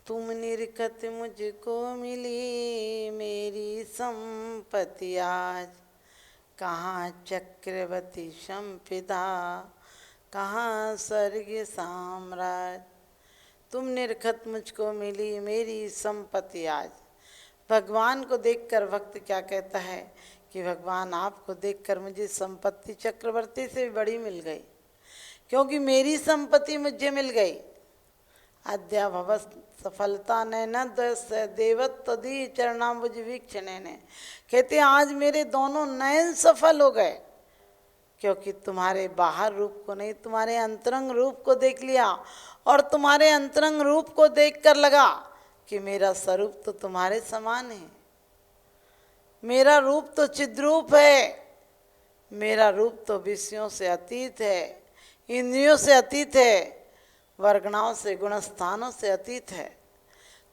तुम निरखत मुझको मिली मेरी संपत्ति आज, कहाँ चक्रवर्ती संपिता, कहाँ स्वर्ग साम्राज्य। तुम निरखत मुझको मिली मेरी संपत्ति आज। भगवान को देखकर भक्त क्या कहता है कि भगवान आपको देखकर मुझे संपत्ति चक्रवर्ती से भी बड़ी मिल गई, क्योंकि मेरी संपत्ति मुझे मिल गई। अद्याभव सफलता न देवत्वदी चरणाम्बुज वीक्षण ने, कहते आज मेरे दोनों नयन सफल हो गए, क्योंकि तुम्हारे बाहर रूप को नहीं, तुम्हारे अंतरंग रूप को देख लिया। और तुम्हारे अंतरंग रूप को देखकर लगा कि मेरा स्वरूप तो तुम्हारे समान है। मेरा रूप तो चिद्रूप है, मेरा रूप तो विषयों से अतीत है, इंद्रियों से अतीत है, वर्गणाओं से गुणस्थानों से अतीत है।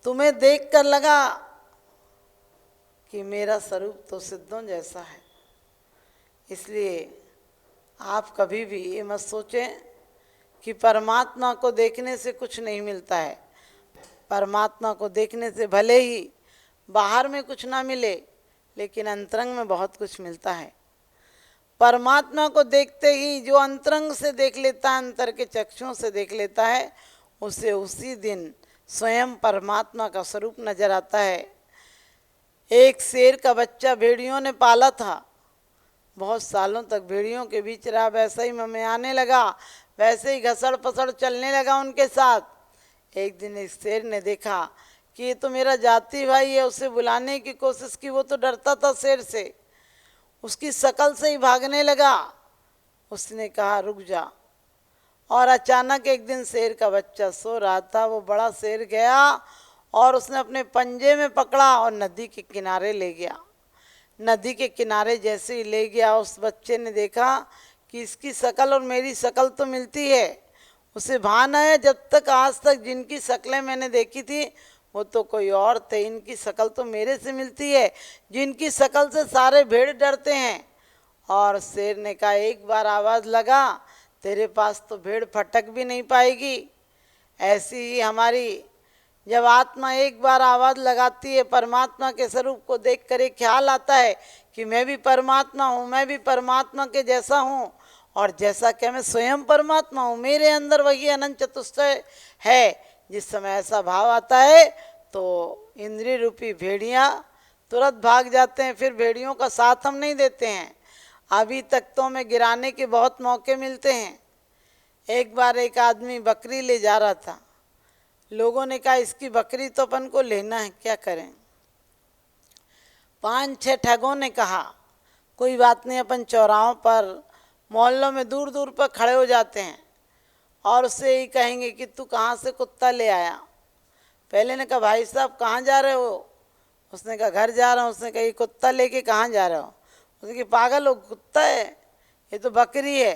तुम्हें देखकर लगा कि मेरा स्वरूप तो सिद्धों जैसा है। इसलिए आप कभी भी ये मत सोचें कि परमात्मा को देखने से कुछ नहीं मिलता है। परमात्मा को देखने से भले ही बाहर में कुछ ना मिले, लेकिन अंतरंग में बहुत कुछ मिलता है। परमात्मा को देखते ही जो अंतरंग से देख लेता है, अंतर के चक्षुओं से देख लेता है, उसे उसी दिन स्वयं परमात्मा का स्वरूप नजर आता है। एक शेर का बच्चा भेड़ियों ने पाला था, बहुत सालों तक भेड़ियों के बीच रहा, वैसे ही में आने लगा, वैसे ही घसड़ पसड़ चलने लगा उनके साथ। एक दिन एक शेर ने देखा कि ये तो मेरा जाति भाई है, उसे बुलाने की कोशिश की, वो तो डरता था शेर से, उसकी शकल से ही भागने लगा। उसने कहा रुक जा। और अचानक एक दिन शेर का बच्चा सो रहा था, वो बड़ा शेर गया और उसने अपने पंजे में पकड़ा और नदी के किनारे ले गया। नदी के किनारे जैसे ही ले गया, उस बच्चे ने देखा कि इसकी शकल और मेरी शकल तो मिलती है। उसे भान आया जब तक आज तक जिनकी शक्लें मैंने देखी थी वो तो कोई और थे, इनकी शकल तो मेरे से मिलती है, जिनकी शकल से सारे भेड़ डरते हैं। और शेर ने कहा एक बार आवाज़ लगा, तेरे पास तो भेड़ फटक भी नहीं पाएगी। ऐसी ही हमारी जब आत्मा एक बार आवाज़ लगाती है, परमात्मा के स्वरूप को देख कर एक ख्याल आता है कि मैं भी परमात्मा हूँ, मैं भी परमात्मा के जैसा हूँ, और जैसा कि मैं स्वयं परमात्मा हूँ, मेरे अंदर वही अनंत चतुष्टय है। जिस समय ऐसा भाव आता है तो इंद्रिय रूपी भेड़ियाँ तुरंत भाग जाते हैं। फिर भेड़ियों का साथ हम नहीं देते हैं। अभी तक तो हमें गिराने के बहुत मौके मिलते हैं। एक बार एक आदमी बकरी ले जा रहा था, लोगों ने कहा इसकी बकरी तो अपन को लेना है, क्या करें। 5-6 ठगों ने कहा कोई बात नहीं, अपन चौराहों पर मोहल्लों में दूर दूर पर खड़े हो जाते हैं और उससे ही कहेंगे कि तू कहाँ से कुत्ता ले आया। पहले ने कहा भाई साहब कहाँ जा रहे हो? उसने कहा घर जा रहा हूँ। उसने कहा ये कुत्ता लेके कहाँ जा रहे हो? उसने कहा पागल हो, कुत्ता है, ये तो बकरी है।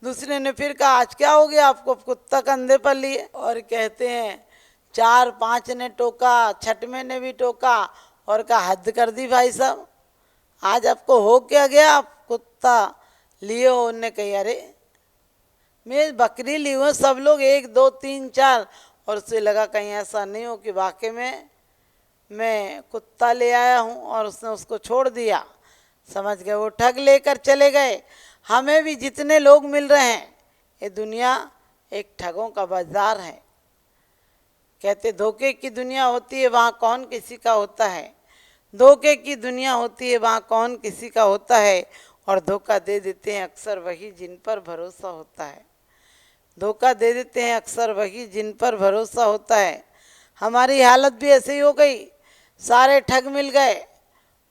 दूसरे ने फिर कहा आज क्या हो गया आपको, कुत्ता कंधे पर लिए। और कहते हैं 4-5 ने टोका, छठवें ने भी टोका और कहा हद कर दी भाई साहब, आज आपको हो क्या गया, आप कुत्ता लिए हो? उनने कही अरे मैं बकरी ली हूँ, सब लोग 1 2 3 4। और उससे लगा कहीं ऐसा नहीं हो कि वाकई में मैं कुत्ता ले आया हूँ, और उसने उसको छोड़ दिया। समझ गए, वो ठग लेकर चले गए। हमें भी जितने लोग मिल रहे हैं, ये दुनिया एक ठगों का बाजार है। कहते धोखे की दुनिया होती है, वहाँ कौन किसी का होता है। धोखे की दुनिया होती है, वहाँ कौन किसी का होता है। और धोखा दे देते हैं अक्सर वही जिन पर भरोसा होता है। धोखा दे देते हैं अक्सर वही जिन पर भरोसा होता है। हमारी हालत भी ऐसे ही हो गई, सारे ठग मिल गए।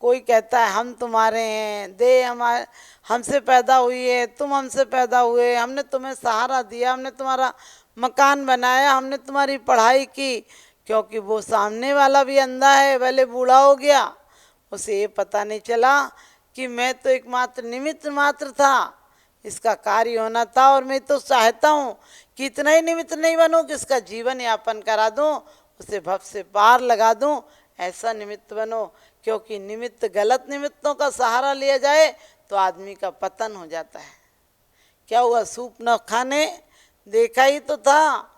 कोई कहता है हम तुम्हारे हैं, दे हमारे, हमसे पैदा हुई है, तुम हमसे पैदा हुए, हमने तुम्हें सहारा दिया, हमने तुम्हारा मकान बनाया, हमने तुम्हारी पढ़ाई की। क्योंकि वो सामने वाला भी अंधा है, भले बूढ़ा हो गया, उसे ये पता नहीं चला कि मैं तो एकमात्र निमित्त मात्र था, इसका कार्य होना था। और मैं तो चाहता हूँ कि इतना ही निमित्त नहीं बनूँ कि इसका जीवन यापन करा दूँ, उसे भव से पार लगा दूँ, ऐसा निमित्त बनो। क्योंकि निमित्त गलत निमित्तों का सहारा लिया जाए तो आदमी का पतन हो जाता है। क्या हुआ, सूप न खाने देखा ही तो था,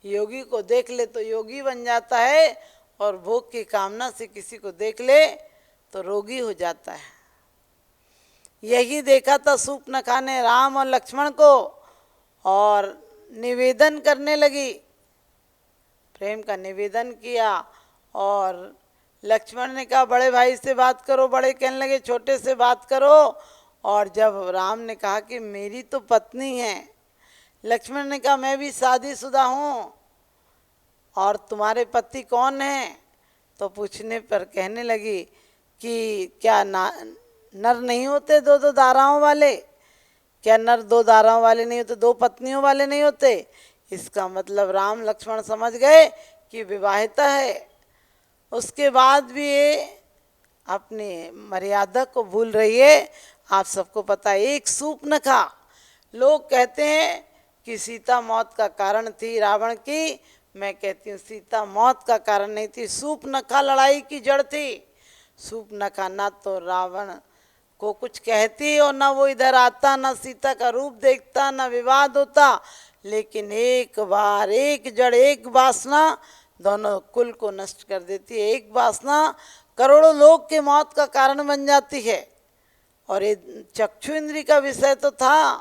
योगी को देख ले तो योगी बन जाता है, और भोग की कामना से किसी को देख ले तो रोगी हो जाता है। यही देखा था सूर्पनखा ने राम और लक्ष्मण को, और निवेदन करने लगी, प्रेम का निवेदन किया। और लक्ष्मण ने कहा बड़े भाई से बात करो, बड़े कहने लगे छोटे से बात करो। और जब राम ने कहा कि मेरी तो पत्नी है, लक्ष्मण ने कहा मैं भी शादीशुदा हूँ, और तुम्हारे पति कौन हैं? तो पूछने पर कहने लगी कि क्या नर नहीं होते दो दो दाराओं वाले? क्या नर दो दाराओं वाले नहीं होते, दो पत्नियों वाले नहीं होते? इसका मतलब राम लक्ष्मण समझ गए कि विवाहिता है। उसके बाद भी ये अपनी मर्यादा को भूल रही है। आप सबको पता है एक सूर्पनखा, लोग कहते हैं कि सीता मौत का कारण थी रावण की, मैं कहती हूँ सीता मौत का कारण नहीं थी, सूर्पनखा लड़ाई की जड़ थी। सूर्पनखा ना तो रावण को कुछ कहती और ना वो इधर आता, ना सीता का रूप देखता, ना विवाद होता, लेकिन एक बार एक जड़ एक वासना दोनों कुल को नष्ट कर देती है। एक वासना करोड़ों लोग के मौत का कारण बन जाती है। और ये चक्षु इंद्री का विषय तो था,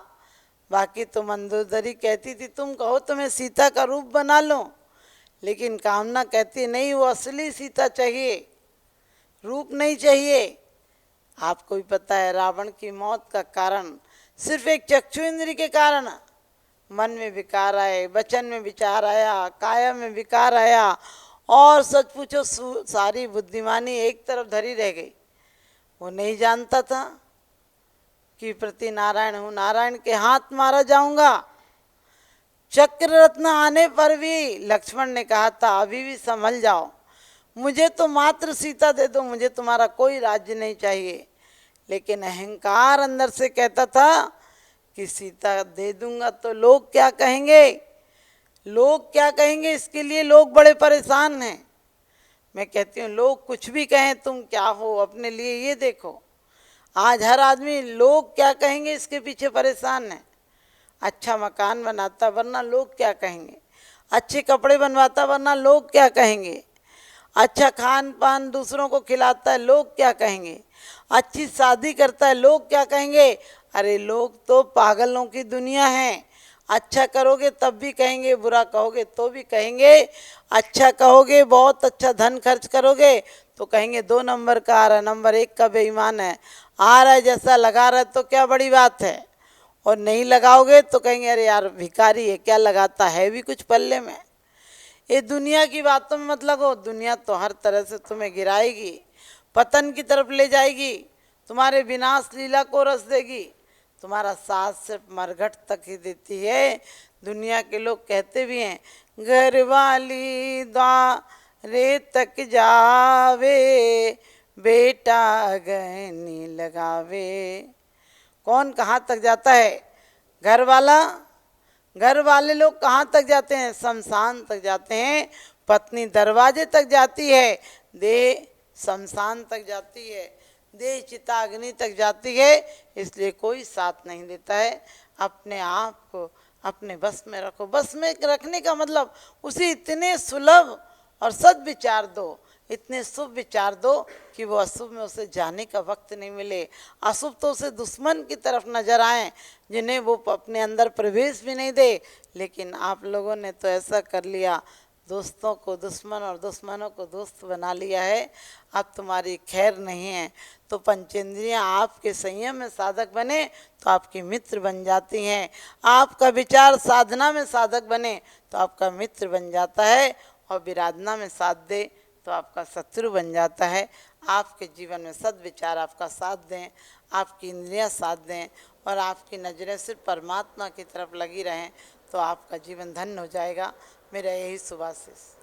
बाकी तो मंदोदरी कहती थी तुम कहो तो मैं सीता का रूप बना लूं, लेकिन कामना कहती नहीं, वो असली सीता चाहिए, रूप नहीं चाहिए। आपको भी पता है रावण की मौत का कारण सिर्फ एक चक्षु इंद्री के कारण, मन में विकार आए, वचन में विचार आया, काया में विकार आया, और सच पूछो सारी बुद्धिमानी एक तरफ धरी रह गई। वो नहीं जानता था कि प्रति नारायण हूँ, नारायण के हाथ मारा जाऊंगा। चक्र रत्न आने पर भी लक्ष्मण ने कहा था अभी भी संभल जाओ, मुझे तो मात्र सीता दे दो, मुझे तुम्हारा कोई राज्य नहीं चाहिए। लेकिन अहंकार अंदर से कहता था कि सीता दे दूंगा तो लोग क्या कहेंगे, लोग क्या कहेंगे, इसके लिए लोग बड़े परेशान हैं। मैं कहती हूँ लोग कुछ भी कहें, तुम क्या हो अपने लिए ये देखो। आज हर आदमी लोग क्या कहेंगे इसके पीछे परेशान है। अच्छा मकान बनाता वरना लोग क्या कहेंगे, अच्छे कपड़े बनवाता वरना लोग क्या कहेंगे, अच्छा खान पान दूसरों को खिलाता है लोग क्या कहेंगे, अच्छी शादी करता है लोग क्या कहेंगे। अरे लोग तो पागलों की दुनिया है। अच्छा करोगे तब भी कहेंगे, बुरा कहोगे तो भी कहेंगे। अच्छा कहोगे, बहुत अच्छा धन खर्च करोगे तो कहेंगे 2 नंबर का आ रहा है, नंबर 1 का बेईमान है, आ रहा है जैसा लगा रहा है तो क्या बड़ी बात है। और नहीं लगाओगे तो कहेंगे अरे यार भिखारी है, क्या लगाता है भी कुछ पल्ले में। ये दुनिया की बातों में मत लगो, दुनिया तो हर तरह से तुम्हें गिराएगी, पतन की तरफ ले जाएगी, तुम्हारे विनाश लीला को रस देगी। तुम्हारा साथ सिर्फ मरघट तक ही देती है। दुनिया के लोग कहते भी हैं घर वाली द्वारे तक जावे, बेटा गहनी लगावे। कौन कहाँ तक जाता है? घर वाला, घर वाले लोग कहाँ तक जाते हैं? शमशान तक जाते हैं। पत्नी दरवाजे तक जाती है, देह शमशान तक जाती है, देह चिताग्नि तक जाती है। इसलिए कोई साथ नहीं देता है। अपने आप को अपने बस में रखो। बस में रखने का मतलब उसे इतने सुलभ और सद्विचार दो, इतने शुभ विचार दो कि वो अशुभ में उसे जाने का वक्त नहीं मिले। अशुभ तो उसे दुश्मन की तरफ नजर आए जिन्हें वो अपने अंदर प्रवेश भी नहीं दे। लेकिन आप लोगों ने तो ऐसा कर लिया, दोस्तों को दुश्मन और दुश्मनों को दोस्त बना लिया है। अब तुम्हारी खैर नहीं है। तो पंचेंद्रियां आपके संयम में साधक बने तो आपकी मित्र बन जाती हैं। आपका विचार साधना में साधक बने तो आपका मित्र बन जाता है, और विराधना में साथ दे तो आपका शत्रु बन जाता है। आपके जीवन में सद्विचार आपका साथ दें, आपकी इंद्रियां साथ दें, और आपकी नज़रें सिर्फ परमात्मा की तरफ लगी रहें तो आपका जीवन धन्य हो जाएगा। मेरा यही शुभाशीष।